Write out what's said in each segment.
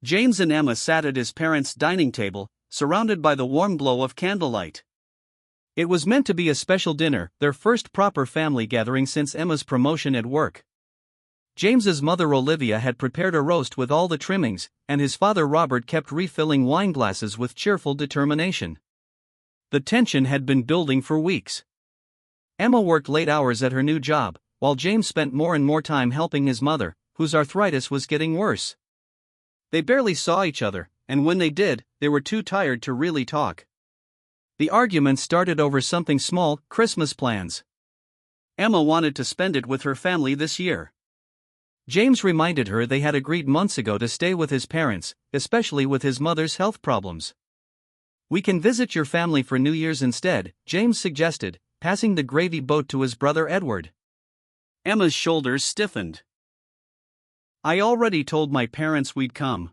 James and Emma sat at his parents' dining table, surrounded by the warm glow of candlelight. It was meant to be a special dinner, their first proper family gathering since Emma's promotion at work. James's mother Olivia had prepared a roast with all the trimmings, and his father Robert kept refilling wine glasses with cheerful determination. The tension had been building for weeks. Emma worked late hours at her new job, while James spent more and more time helping his mother, whose arthritis was getting worse. They barely saw each other, and when they did, they were too tired to really talk. The argument started over something small: Christmas plans. Emma wanted to spend it with her family this year. James reminded her they had agreed months ago to stay with his parents, especially with his mother's health problems. "We can visit your family for New Year's instead," James suggested, passing the gravy boat to his brother Edward. Emma's shoulders stiffened. "I already told my parents we'd come.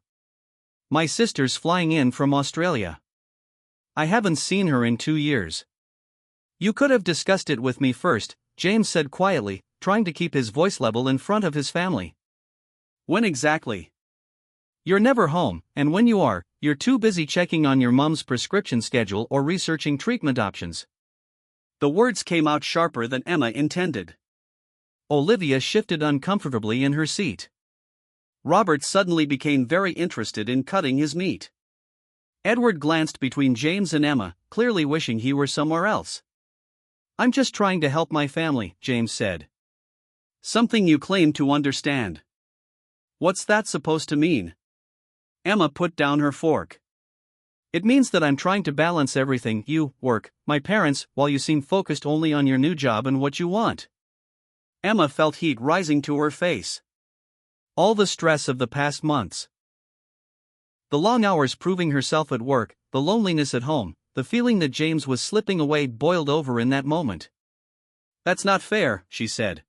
My sister's flying in from Australia. I haven't seen her in 2 years." "You could have discussed it with me first," James said quietly, trying to keep his voice level in front of his family. "When exactly?" "You're never home, and when you are, you're too busy checking on your mom's prescription schedule or researching treatment options." The words came out sharper than Emma intended. Olivia shifted uncomfortably in her seat. Robert suddenly became very interested in cutting his meat. Edward glanced between James and Emma, clearly wishing he were somewhere else. "I'm just trying to help my family," James said. "Something you claim to understand. What's that supposed to mean?" Emma put down her fork. "It means that I'm trying to balance everything: you, work, my parents, while you seem focused only on your new job and what you want." Emma felt heat rising to her face. All the stress of the past months. The long hours proving herself at work, the loneliness at home, the feeling that James was slipping away boiled over in that moment. "That's not fair," she said.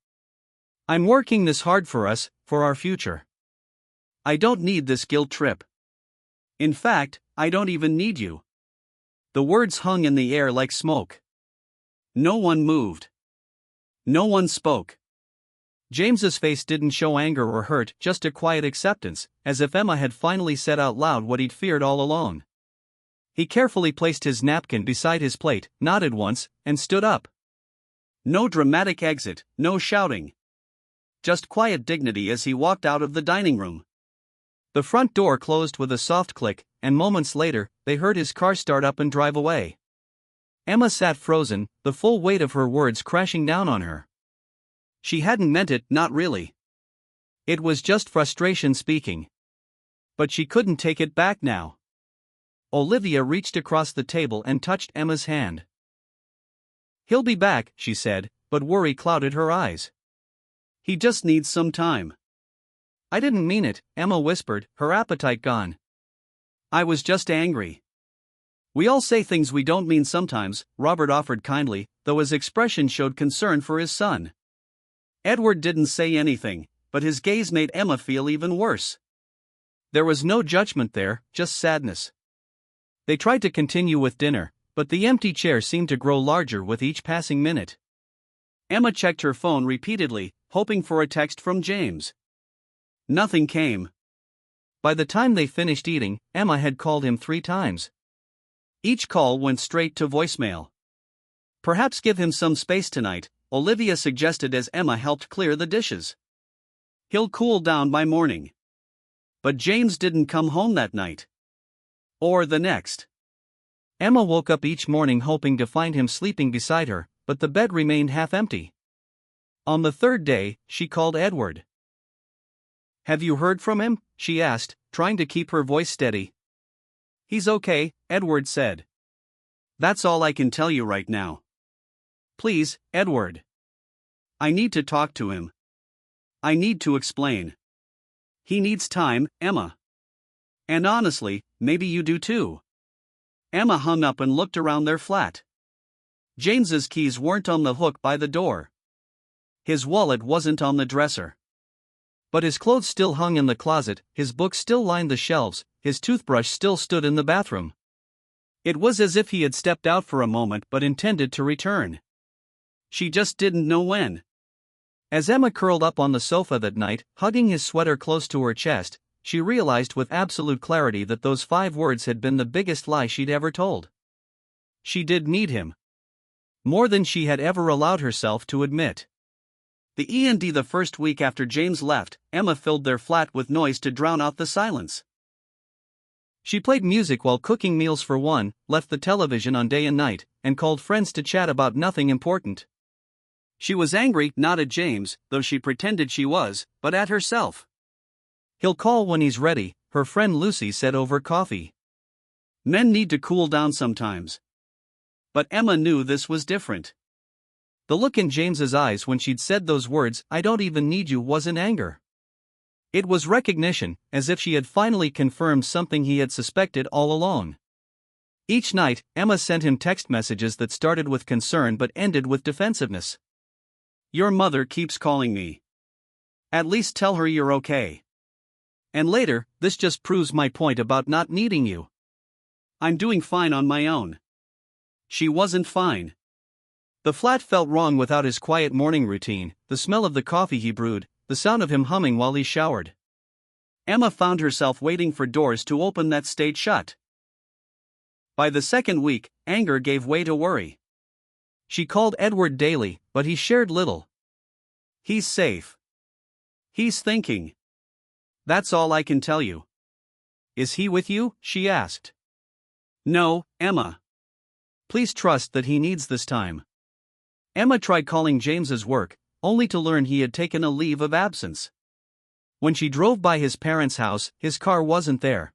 "I'm working this hard for us, for our future. I don't need this guilt trip. In fact, I don't even need you." The words hung in the air like smoke. No one moved. No one spoke. James's face didn't show anger or hurt, just a quiet acceptance, as if Emma had finally said out loud what he'd feared all along. He carefully placed his napkin beside his plate, nodded once, and stood up. No dramatic exit, no shouting. Just quiet dignity as he walked out of the dining room. The front door closed with a soft click, and moments later, they heard his car start up and drive away. Emma sat frozen, the full weight of her words crashing down on her. She hadn't meant it, not really. It was just frustration speaking. But she couldn't take it back now. Olivia reached across the table and touched Emma's hand. "He'll be back," she said, but worry clouded her eyes. "He just needs some time." "I didn't mean it," Emma whispered, her appetite gone. "I was just angry." "We all say things we don't mean sometimes," Robert offered kindly, though his expression showed concern for his son. Edward didn't say anything, but his gaze made Emma feel even worse. There was no judgment there, just sadness. They tried to continue with dinner, but the empty chair seemed to grow larger with each passing minute. Emma checked her phone repeatedly, hoping for a text from James. Nothing came. By the time they finished eating, Emma had called him 3 times. Each call went straight to voicemail. "Perhaps give him some space tonight," Olivia suggested as Emma helped clear the dishes. "He'll cool down by morning." But James didn't come home that night. Or the next. Emma woke up each morning hoping to find him sleeping beside her, but the bed remained half empty. On the 3rd day, she called Edward. "Have you heard from him?" she asked, trying to keep her voice steady. "He's okay," Edward said. "That's all I can tell you right now." "Please, Edward. I need to talk to him. I need to explain." "He needs time, Emma. And honestly, maybe you do too." Emma hung up and looked around their flat. James's keys weren't on the hook by the door. His wallet wasn't on the dresser. But his clothes still hung in the closet, his books still lined the shelves, his toothbrush still stood in the bathroom. It was as if he had stepped out for a moment but intended to return. She just didn't know when. As Emma curled up on the sofa that night, hugging his sweater close to her chest, she realized with absolute clarity that those 5 words had been the biggest lie she'd ever told. She did need him. More than she had ever allowed herself to admit. The first week after James left, Emma filled their flat with noise to drown out the silence. She played music while cooking meals for one, left the television on day and night, and called friends to chat about nothing important. She was angry, not at James, though she pretended she was, but at herself. "He'll call when he's ready," her friend Lucy said over coffee. Men need to cool down sometimes. But Emma knew this was different. The look in James's eyes when she'd said those words, "I don't even need you," wasn't anger. It was recognition, as if she had finally confirmed something he had suspected all along. Each night, Emma sent him text messages that started with concern but ended with defensiveness. "Your mother keeps calling me. At least tell her you're okay." And later, "This just proves my point about not needing you. I'm doing fine on my own." She wasn't fine. The flat felt wrong without his quiet morning routine, the smell of the coffee he brewed, the sound of him humming while he showered. Emma found herself waiting for doors to open that stayed shut. By the second week, anger gave way to worry. She called Edward daily, but he shared little. "He's safe. He's thinking. That's all I can tell you." "Is he with you?" she asked. "No, Emma. Please trust that he needs this time." Emma tried calling James's work, only to learn he had taken a leave of absence. When she drove by his parents' house, his car wasn't there.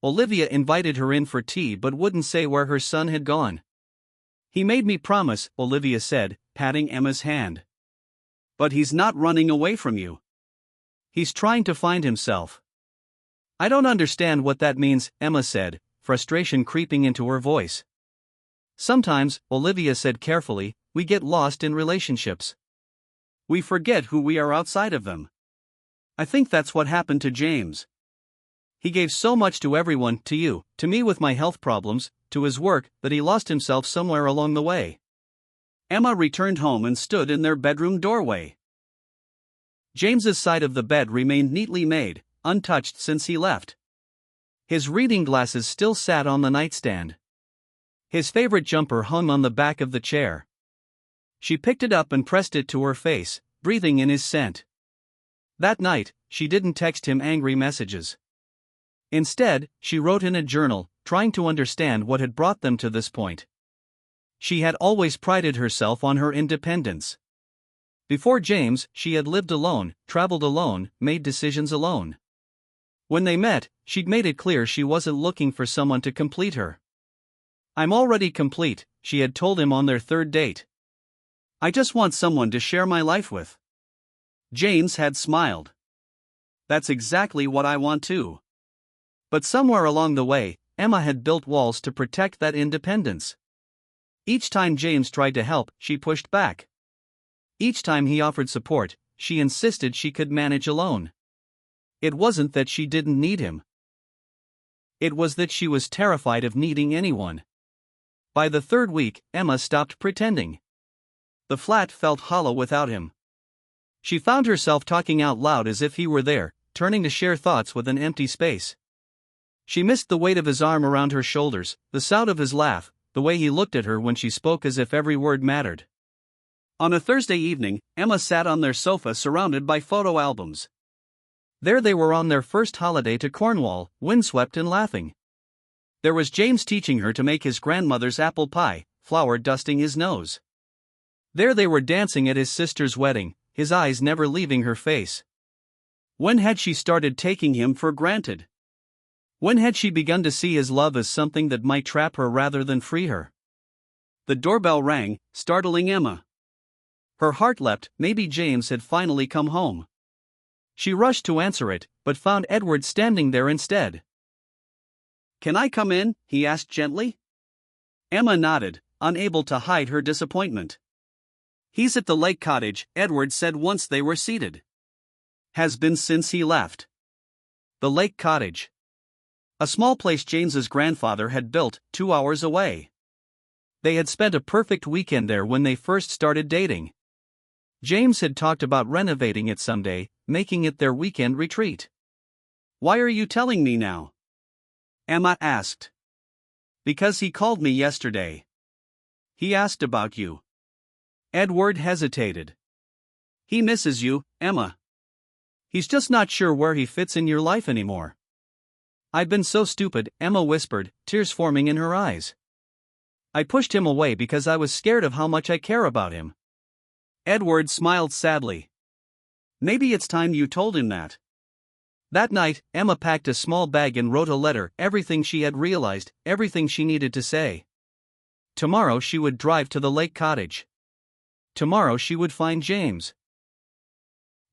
Olivia invited her in for tea but wouldn't say where her son had gone. "He made me promise," Olivia said, patting Emma's hand. "But he's not running away from you. He's trying to find himself." "I don't understand what that means," Emma said, frustration creeping into her voice. "Sometimes," Olivia said carefully, "we get lost in relationships. We forget who we are outside of them. I think that's what happened to James. He gave so much to everyone, to you, to me with my health problems, to his work, that he lost himself somewhere along the way." Emma returned home and stood in their bedroom doorway. James's side of the bed remained neatly made, untouched since he left. His reading glasses still sat on the nightstand. His favorite jumper hung on the back of the chair. She picked it up and pressed it to her face, breathing in his scent. That night, she didn't text him angry messages. Instead, she wrote in a journal, trying to understand what had brought them to this point. She had always prided herself on her independence. Before James, she had lived alone, traveled alone, made decisions alone. When they met, she'd made it clear she wasn't looking for someone to complete her. "I'm already complete," she had told him on their third date. "I just want someone to share my life with." James had smiled. "That's exactly what I want too." But somewhere along the way, Emma had built walls to protect that independence. Each time James tried to help, she pushed back. Each time he offered support, she insisted she could manage alone. It wasn't that she didn't need him. It was that she was terrified of needing anyone. By the third week, Emma stopped pretending. The flat felt hollow without him. She found herself talking out loud as if he were there, turning to share thoughts with an empty space. She missed the weight of his arm around her shoulders, the sound of his laugh, the way he looked at her when she spoke as if every word mattered. On a Thursday evening, Emma sat on their sofa surrounded by photo albums. There they were on their first holiday to Cornwall, windswept and laughing. There was James teaching her to make his grandmother's apple pie, flour dusting his nose. There they were dancing at his sister's wedding, his eyes never leaving her face. When had she started taking him for granted? When had she begun to see his love as something that might trap her rather than free her? The doorbell rang, startling Emma. Her heart leapt, maybe James had finally come home. She rushed to answer it, but found Edward standing there instead. "Can I come in?" he asked gently. Emma nodded, unable to hide her disappointment. "He's at the lake cottage," Edward said once they were seated. "Has been since he left." The lake cottage. A small place James's grandfather had built, 2 hours away. They had spent a perfect weekend there when they first started dating. James had talked about renovating it someday, making it their weekend retreat. Why are you telling me now? Emma asked. Because he called me yesterday. He asked about you. Edward hesitated. He misses you, Emma. He's just not sure where he fits in your life anymore. I've been so stupid, Emma whispered, tears forming in her eyes. I pushed him away because I was scared of how much I care about him. Edward smiled sadly. Maybe it's time you told him that. That night, Emma packed a small bag and wrote a letter, everything she had realized, everything she needed to say. Tomorrow she would drive to the lake cottage. Tomorrow she would find James.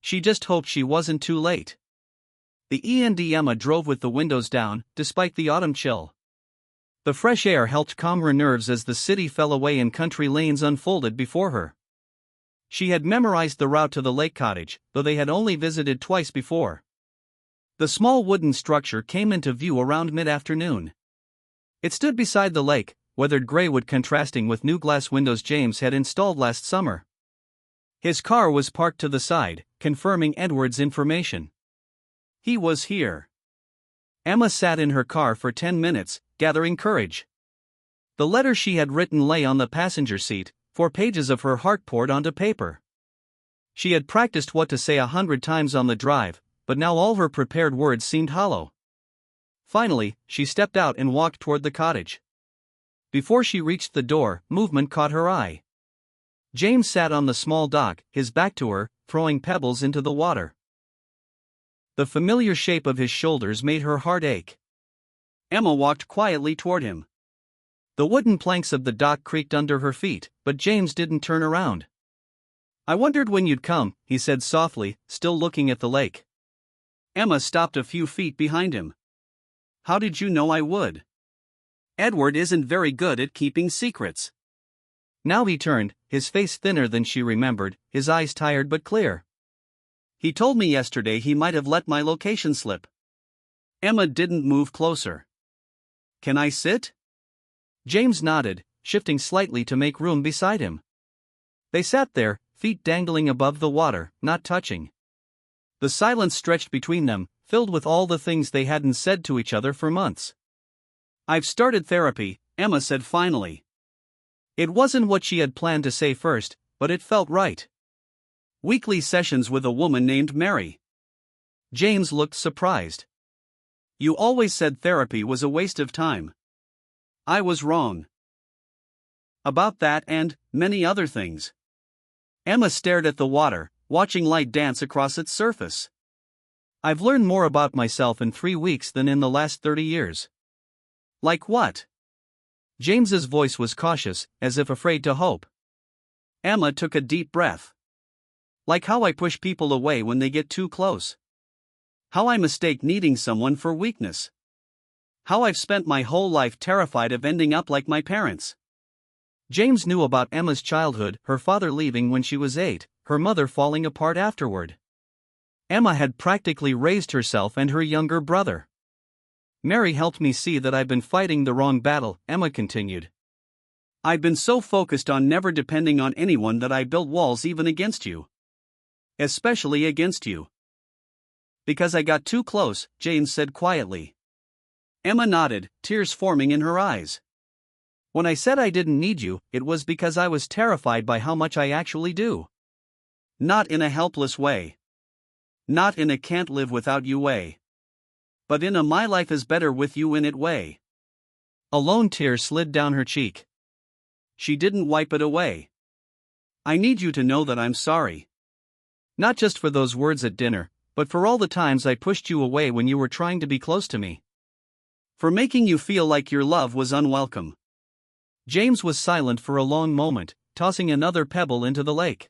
She just hoped she wasn't too late. The Emma drove with the windows down, despite the autumn chill. The fresh air helped calm her nerves as the city fell away and country lanes unfolded before her. She had memorized the route to the lake cottage, though they had only visited twice before. The small wooden structure came into view around mid-afternoon. It stood beside the lake, weathered gray wood contrasting with new glass windows James had installed last summer. His car was parked to the side, confirming Edward's information. He was here. Emma sat in her car for 10 minutes, gathering courage. The letter she had written lay on the passenger seat, 4 pages of her heart poured onto paper. She had practiced what to say 100 times on the drive, but now all her prepared words seemed hollow. Finally, she stepped out and walked toward the cottage. Before she reached the door, movement caught her eye. James sat on the small dock, his back to her, throwing pebbles into the water. The familiar shape of his shoulders made her heart ache. Emma walked quietly toward him. The wooden planks of the dock creaked under her feet, but James didn't turn around. I wondered when you'd come, he said softly, still looking at the lake. Emma stopped a few feet behind him. How did you know I would? Edward isn't very good at keeping secrets. Now he turned, his face thinner than she remembered, his eyes tired but clear. He told me yesterday he might have let my location slip. Emma didn't move closer. Can I sit? James nodded, shifting slightly to make room beside him. They sat there, feet dangling above the water, not touching. The silence stretched between them, filled with all the things they hadn't said to each other for months. I've started therapy, Emma said finally. It wasn't what she had planned to say first, but it felt right. Weekly sessions with a woman named Mary. James looked surprised. You always said therapy was a waste of time. I was wrong. About that and many other things. Emma stared at the water, watching light dance across its surface. I've learned more about myself in 3 weeks than in the last 30 years. Like what? James's voice was cautious, as if afraid to hope. Emma took a deep breath. Like how I push people away when they get too close. How I mistake needing someone for weakness. How I've spent my whole life terrified of ending up like my parents. James knew about Emma's childhood, her father leaving when she was 8, her mother falling apart afterward. Emma had practically raised herself and her younger brother. Mary helped me see that I've been fighting the wrong battle, Emma continued. I've been so focused on never depending on anyone that I built walls even against you. Especially against you. Because I got too close, James said quietly. Emma nodded, tears forming in her eyes. When I said I didn't need you, it was because I was terrified by how much I actually do. Not in a helpless way. Not in a can't live without you way. But in a my life is better with you in it way. A lone tear slid down her cheek. She didn't wipe it away. I need you to know that I'm sorry. Not just for those words at dinner, but for all the times I pushed you away when you were trying to be close to me. For making you feel like your love was unwelcome. James was silent for a long moment, tossing another pebble into the lake.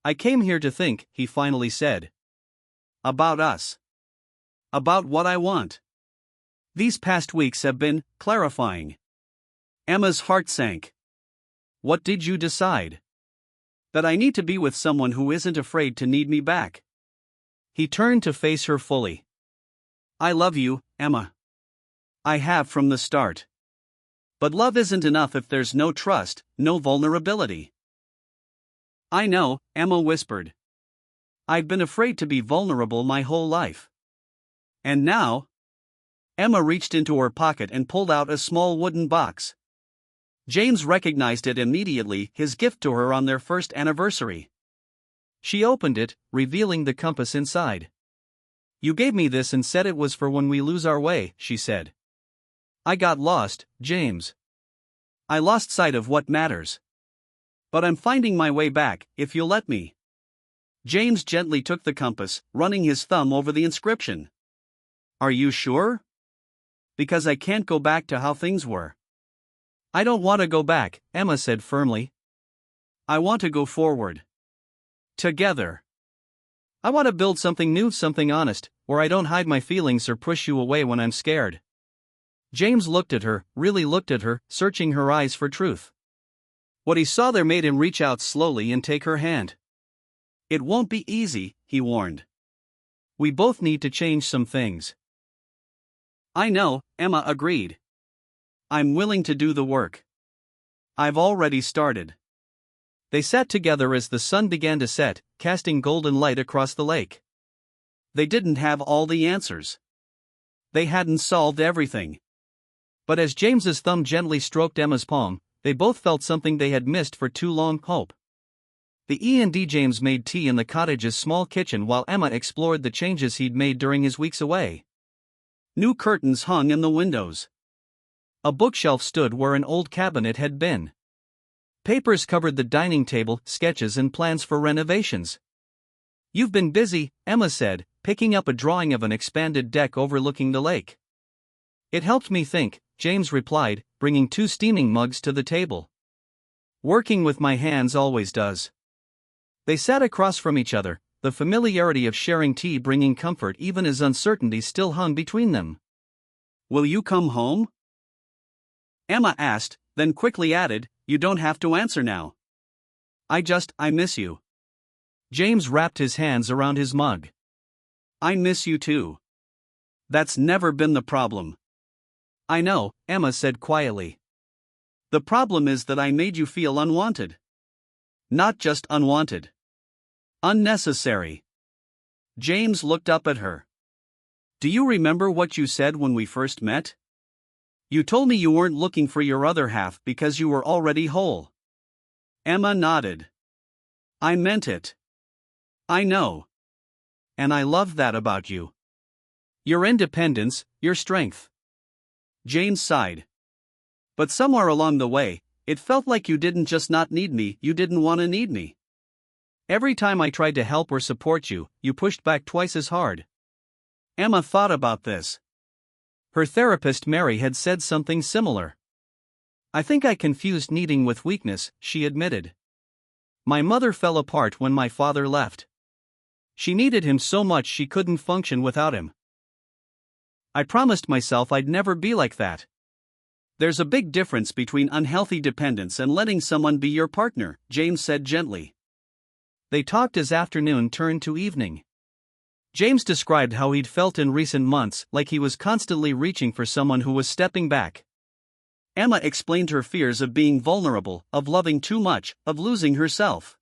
I came here to think, he finally said. About us. About what I want. These past weeks have been clarifying. Emma's heart sank. What did you decide? That I need to be with someone who isn't afraid to need me back. He turned to face her fully. I love you, Emma. I have from the start. But love isn't enough if there's no trust, no vulnerability. I know, Emma whispered. I've been afraid to be vulnerable my whole life. And now? Emma reached into her pocket and pulled out a small wooden box. James recognized it immediately, his gift to her on their first anniversary. She opened it, revealing the compass inside. "You gave me this and said it was for when we lose our way," she said. "I got lost, James. I lost sight of what matters. But I'm finding my way back, if you'll let me." James gently took the compass, running his thumb over the inscription. "Are you sure? Because I can't go back to how things were." "I don't want to go back," Emma said firmly. "I want to go forward. Together. I want to build something new, something honest, where I don't hide my feelings or push you away when I'm scared." James looked at her, really looked at her, searching her eyes for truth. What he saw there made him reach out slowly and take her hand. "It won't be easy," he warned. "We both need to change some things." "I know," Emma agreed. "I'm willing to do the work. I've already started." They sat together as the sun began to set, casting golden light across the lake. They didn't have all the answers. They hadn't solved everything. But as James's thumb gently stroked Emma's palm, they both felt something they had missed for too long: hope. The E&D James made tea in the cottage's small kitchen while Emma explored the changes he'd made during his weeks away. New curtains hung in the windows. A bookshelf stood where an old cabinet had been. Papers covered the dining table, sketches and plans for renovations. "You've been busy," Emma said, picking up a drawing of an expanded deck overlooking the lake. "It helped me think," James replied, bringing 2 steaming mugs to the table. "Working with my hands always does." They sat across from each other, the familiarity of sharing tea bringing comfort even as uncertainty still hung between them. "Will you come home?" Emma asked, then quickly added, "You don't have to answer now. I miss you." James wrapped his hands around his mug. "I miss you too. That's never been the problem." "I know," Emma said quietly. "The problem is that I made you feel unwanted. Not just unwanted. Unnecessary." James looked up at her. "Do you remember what you said when we first met? You told me you weren't looking for your other half because you were already whole." Emma nodded. "I meant it. I know. And I love that about you. Your independence, your strength." James sighed. "But somewhere along the way, it felt like you didn't just not need me, you didn't want to need me. Every time I tried to help or support you, you pushed back twice as hard." Emma thought about this. Her therapist Mary had said something similar. "I think I confused needing with weakness," she admitted. "My mother fell apart when my father left. She needed him so much she couldn't function without him. I promised myself I'd never be like that." "There's a big difference between unhealthy dependence and letting someone be your partner," James said gently. They talked as afternoon turned to evening. James described how he'd felt in recent months, like he was constantly reaching for someone who was stepping back. Emma explained her fears of being vulnerable, of loving too much, of losing herself.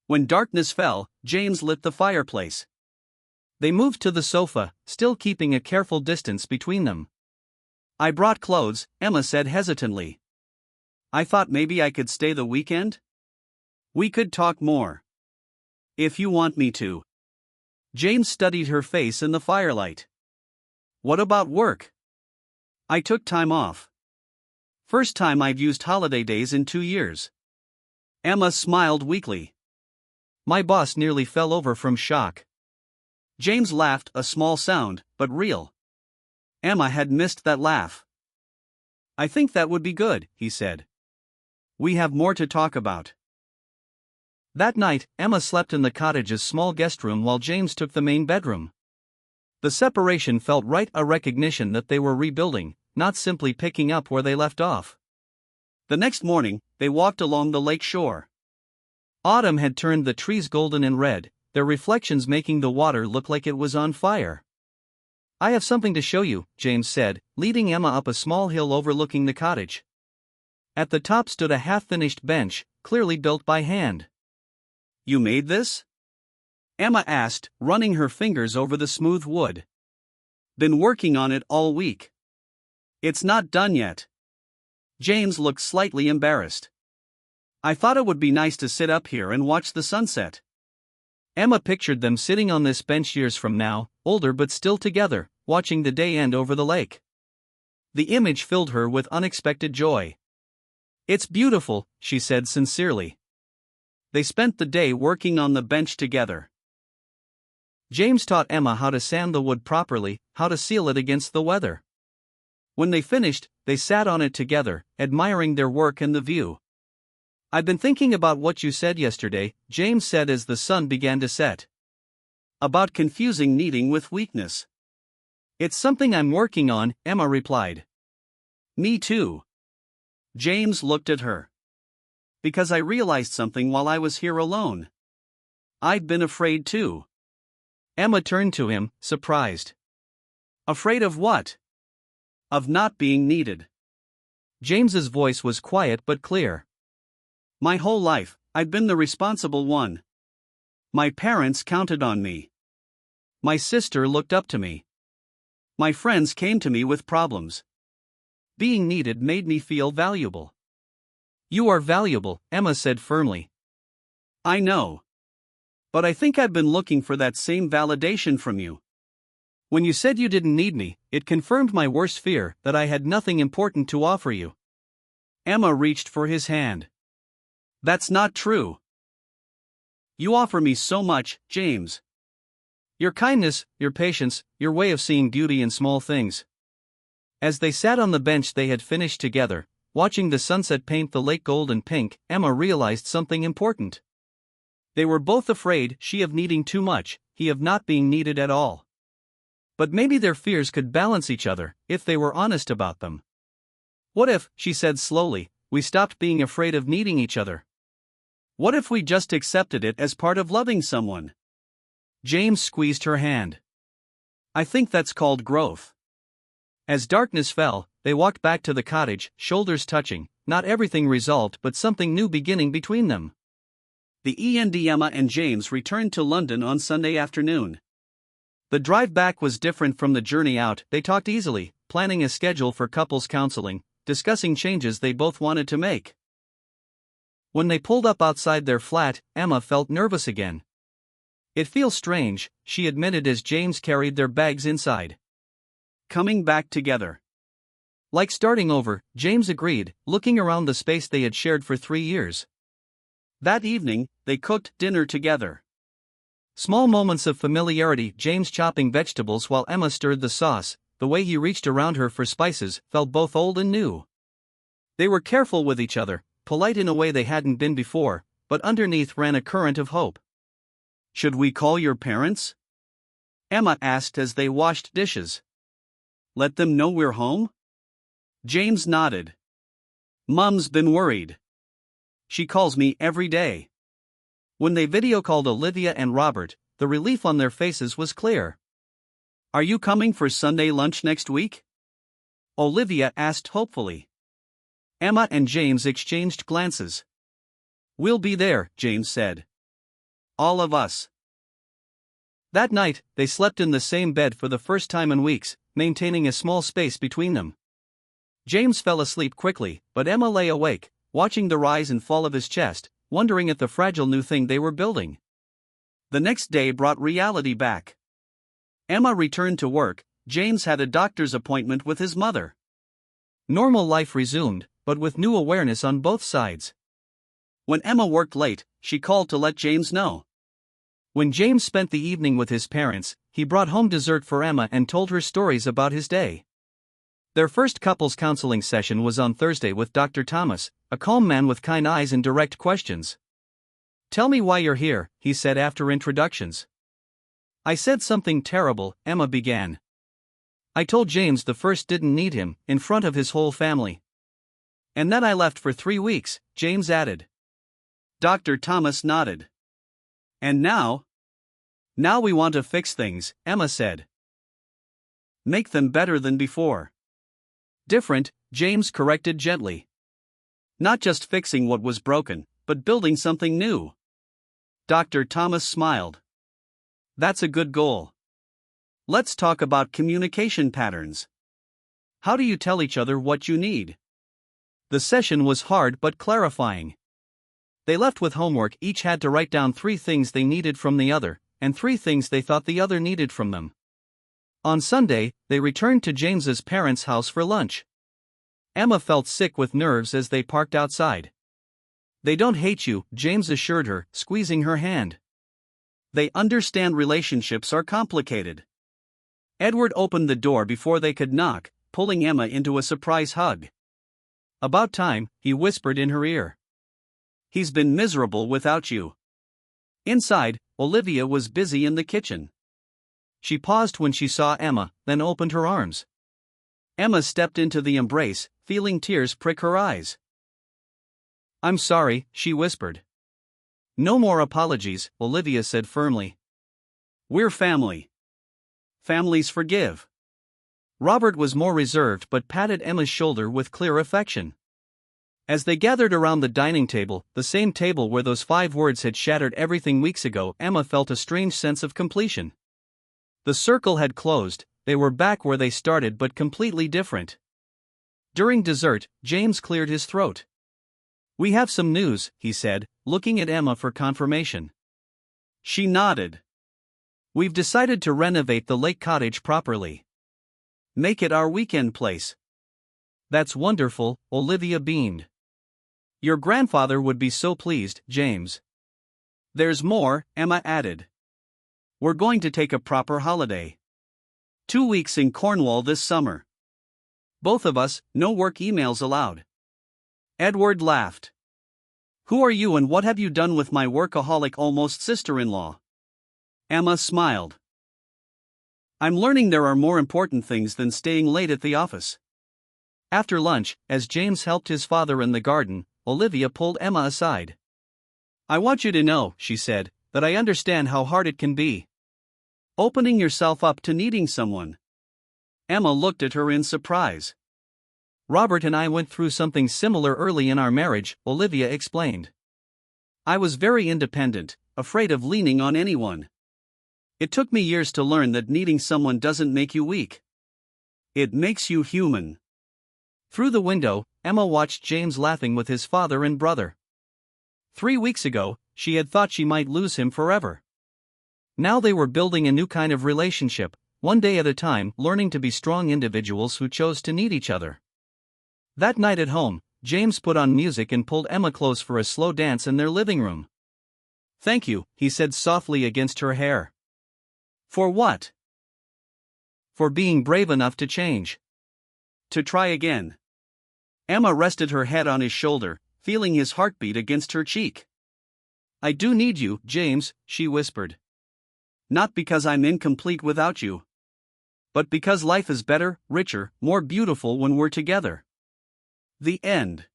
When darkness fell, James lit the fireplace. They moved to the sofa, still keeping a careful distance between them. "I brought clothes," Emma said hesitantly. "I thought maybe I could stay the weekend? We could talk more. If you want me to." James studied her face in the firelight. "What about work?" "I took time off. First time I've used holiday days in 2 years." Emma smiled weakly. "My boss nearly fell over from shock." James laughed, a small sound, but real. Emma had missed that laugh. "I think that would be good," he said. "We have more to talk about." That night, Emma slept in the cottage's small guest room while James took the main bedroom. The separation felt right, a recognition that they were rebuilding, not simply picking up where they left off. The next morning, they walked along the lake shore. Autumn had turned the trees golden and red, their reflections making the water look like it was on fire. "I have something to show you," James said, leading Emma up a small hill overlooking the cottage. At the top stood a half-finished bench, clearly built by hand. "You made this?" Emma asked, running her fingers over the smooth wood. Been working on it all week. It's not done yet. James looked slightly embarrassed. I thought it would be nice to sit up here and watch the sunset. Emma pictured them sitting on this bench years from now, older but still together, watching the day end over the lake. The image filled her with unexpected joy. It's beautiful, she said sincerely. They spent the day working on the bench together. James taught Emma how to sand the wood properly, how to seal it against the weather. When they finished, they sat on it together, admiring their work and the view. I've been thinking about what you said yesterday, James said as the sun began to set. About confusing needing with weakness. It's something I'm working on, Emma replied. Me too. James looked at her. Because I realized something while I was here alone. I'd been afraid too. Emma turned to him, surprised. Afraid of what? Of not being needed. James's voice was quiet but clear. My whole life, I'd been the responsible one. My parents counted on me. My sister looked up to me. My friends came to me with problems. Being needed made me feel valuable. You are valuable, Emma said firmly. I know. But I think I've been looking for that same validation from you. When you said you didn't need me, it confirmed my worst fear, that I had nothing important to offer you. Emma reached for his hand. That's not true. You offer me so much, James. Your kindness, your patience, your way of seeing beauty in small things. As they sat on the bench they had finished together, watching the sunset paint the lake gold and pink, Emma realized something important. They were both afraid, she of needing too much, he of not being needed at all. But maybe their fears could balance each other, if they were honest about them. What if, she said slowly, we stopped being afraid of needing each other? What if we just accepted it as part of loving someone? James squeezed her hand. I think that's called growth. As darkness fell, they walked back to the cottage, shoulders touching, not everything resolved but something new beginning between them. The Emma and James returned to London on Sunday afternoon. The drive back was different from the journey out. They talked easily, planning a schedule for couples counseling, discussing changes they both wanted to make. When they pulled up outside their flat, Emma felt nervous again. It feels strange, she admitted as James carried their bags inside. Coming back together. Like starting over, James agreed, looking around the space they had shared for 3 years. That evening, they cooked dinner together. Small moments of familiarity, James chopping vegetables while Emma stirred the sauce, the way he reached around her for spices, felt both old and new. They were careful with each other, polite in a way they hadn't been before, but underneath ran a current of hope. Should we call your parents? Emma asked as they washed dishes. Let them know we're home? James nodded. Mum's been worried. She calls me every day. When they video called Olivia and Robert, the relief on their faces was clear. Are you coming for Sunday lunch next week? Olivia asked hopefully. Emma and James exchanged glances. We'll be there, James said. All of us. That night, they slept in the same bed for the first time in weeks, maintaining a small space between them. James fell asleep quickly, but Emma lay awake, watching the rise and fall of his chest, wondering at the fragile new thing they were building. The next day brought reality back. Emma returned to work. James had a doctor's appointment with his mother. Normal life resumed, but with new awareness on both sides. When Emma worked late, she called to let James know. When James spent the evening with his parents, he brought home dessert for Emma and told her stories about his day. Their first couples counseling session was on Thursday with Dr. Thomas, a calm man with kind eyes and direct questions. Tell me why you're here, he said after introductions. I said something terrible, Emma began. I told James the first didn't need him, in front of his whole family. And then I left for 3 weeks, James added. Dr. Thomas nodded. And now? Now we want to fix things, Emma said. Make them better than before. Different, James corrected gently. Not just fixing what was broken, but building something new. Dr. Thomas smiled. That's a good goal. Let's talk about communication patterns. How do you tell each other what you need? The session was hard but clarifying. They left with homework. Each had to write down 3 things they needed from the other, and 3 things they thought the other needed from them. On Sunday, they returned to James's parents' house for lunch. Emma felt sick with nerves as they parked outside. They don't hate you, James assured her, squeezing her hand. They understand relationships are complicated. Edward opened the door before they could knock, pulling Emma into a surprise hug. About time, he whispered in her ear. He's been miserable without you. Inside, Olivia was busy in the kitchen. She paused when she saw Emma, then opened her arms. Emma stepped into the embrace, feeling tears prick her eyes. I'm sorry, she whispered. No more apologies, Olivia said firmly. We're family. Families forgive. Robert was more reserved but patted Emma's shoulder with clear affection. As they gathered around the dining table, the same table where those 5 words had shattered everything weeks ago, Emma felt a strange sense of completion. The circle had closed, they were back where they started but completely different. During dessert, James cleared his throat. We have some news, he said, looking at Emma for confirmation. She nodded. We've decided to renovate the lake cottage properly. Make it our weekend place. That's wonderful, Olivia beamed. Your grandfather would be so pleased, James. There's more, Emma added. We're going to take a proper holiday. 2 weeks in Cornwall this summer. Both of us, no work emails allowed. Edward laughed. Who are you and what have you done with my workaholic almost sister-in-law? Emma smiled. I'm learning there are more important things than staying late at the office. After lunch, as James helped his father in the garden, Olivia pulled Emma aside. I want you to know, she said, that I understand how hard it can be. Opening yourself up to needing someone. Emma looked at her in surprise. Robert and I went through something similar early in our marriage, Olivia explained. I was very independent, afraid of leaning on anyone. It took me years to learn that needing someone doesn't make you weak. It makes you human. Through the window, Emma watched James laughing with his father and brother. 3 weeks ago, she had thought she might lose him forever. Now they were building a new kind of relationship, one day at a time, learning to be strong individuals who chose to need each other. That night at home, James put on music and pulled Emma close for a slow dance in their living room. Thank you, he said softly against her hair. For what? For being brave enough to change. To try again. Emma rested her head on his shoulder, feeling his heartbeat against her cheek. I do need you, James, she whispered. Not because I'm incomplete without you. But because life is better, richer, more beautiful when we're together. The end.